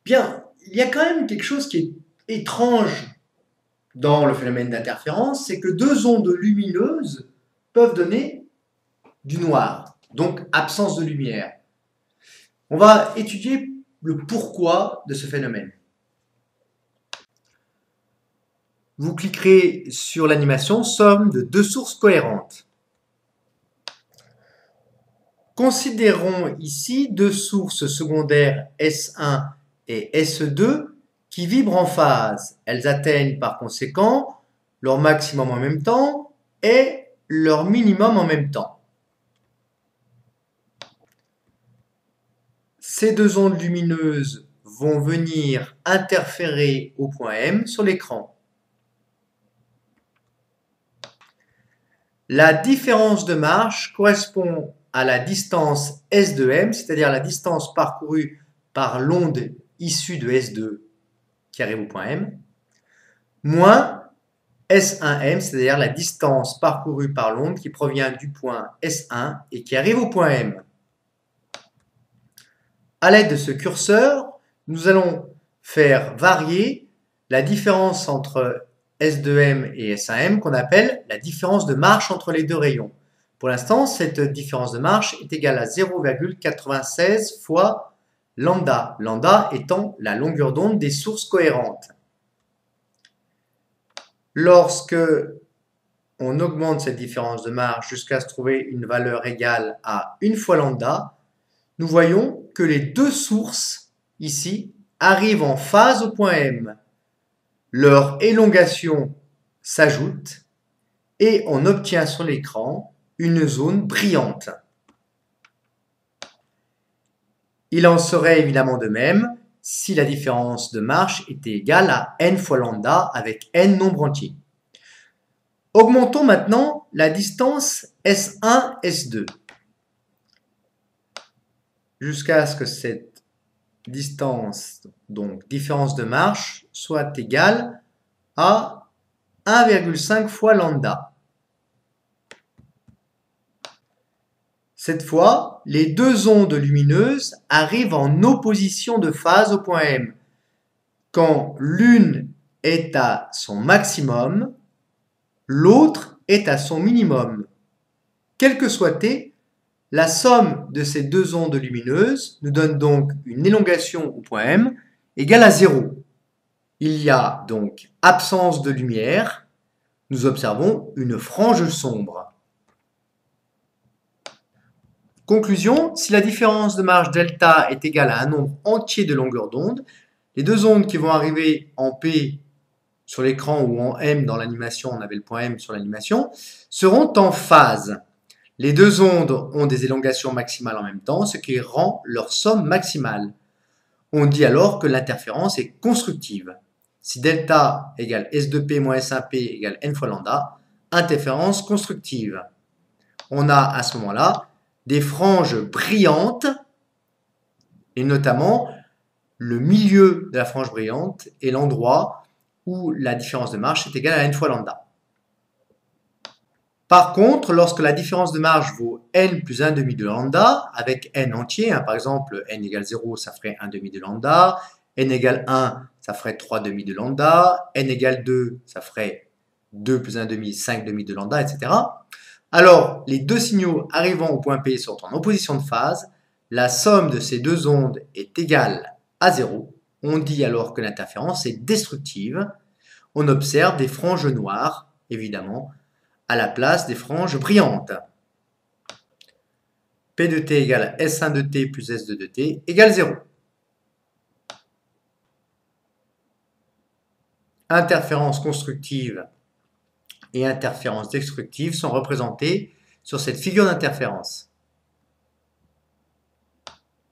Bien, il y a quand même quelque chose qui est étrange dans le phénomène d'interférence, c'est que deux ondes lumineuses peuvent donner du noir, donc absence de lumière. On va étudier le pourquoi de ce phénomène. Vous cliquerez sur l'animation somme de deux sources cohérentes. Considérons ici deux sources secondaires S1 et S2 qui vibrent en phase. Elles atteignent par conséquent leur maximum en même temps et leur minimum en même temps. Ces deux ondes lumineuses vont venir interférer au point M sur l'écran. La différence de marche correspond à la distance S de M, c'est-à-dire la distance parcourue par l'onde issue de S2 qui arrive au point M, moins S1M, c'est-à-dire la distance parcourue par l'onde qui provient du point S1 et qui arrive au point M. À l'aide de ce curseur, nous allons faire varier la différence entre S2M et S1M qu'on appelle la différence de marche entre les deux rayons. Pour l'instant, cette différence de marche est égale à 0,96 fois lambda, lambda étant la longueur d'onde des sources cohérentes. Lorsque on augmente cette différence de marche jusqu'à se trouver une valeur égale à 1 fois lambda, nous voyons que les deux sources, ici, arrivent en phase au point M. Leur élongation s'ajoute et on obtient sur l'écran une zone brillante. Il en serait évidemment de même si la différence de marche était égale à n fois lambda avec n nombres entiers. Augmentons maintenant la distance S1, S2 jusqu'à ce que cette distance, donc différence de marche, soit égale à 1,5 fois lambda. Cette fois, les deux ondes lumineuses arrivent en opposition de phase au point M. Quand l'une est à son maximum, l'autre est à son minimum. Quel que soit t, la somme de ces deux ondes lumineuses nous donne donc une élongation au point M égale à 0. Il y a donc absence de lumière. Nous observons une frange sombre. Conclusion, si la différence de marche delta est égale à un nombre entier de longueurs d'onde, les deux ondes qui vont arriver en P sur l'écran ou en M dans l'animation, on avait le point M sur l'animation, seront en phase. Les deux ondes ont des élongations maximales en même temps, ce qui rend leur somme maximale. On dit alors que l'interférence est constructive. Si delta égale S2P moins S1P égale n fois lambda, interférence constructive. On a à ce moment-là des franges brillantes, et notamment le milieu de la frange brillante est l'endroit où la différence de marche est égale à n fois lambda. Par contre, lorsque la différence de marche vaut n plus 1 demi de lambda, avec n entier, par exemple n égale 0, ça ferait 1 demi de lambda, n égale 1, ça ferait 3 demi de lambda, n égale 2, ça ferait 2 plus 1 demi, 5 demi de lambda, etc. Alors, les deux signaux arrivant au point P sont en opposition de phase, la somme de ces deux ondes est égale à 0. On dit alors que l'interférence est destructive. On observe des franges noires, évidemment, à la place des franges brillantes. P de t égale S1 de t plus S2 de t égale 0. Interférence constructive et interférence destructive sont représentées sur cette figure d'interférence.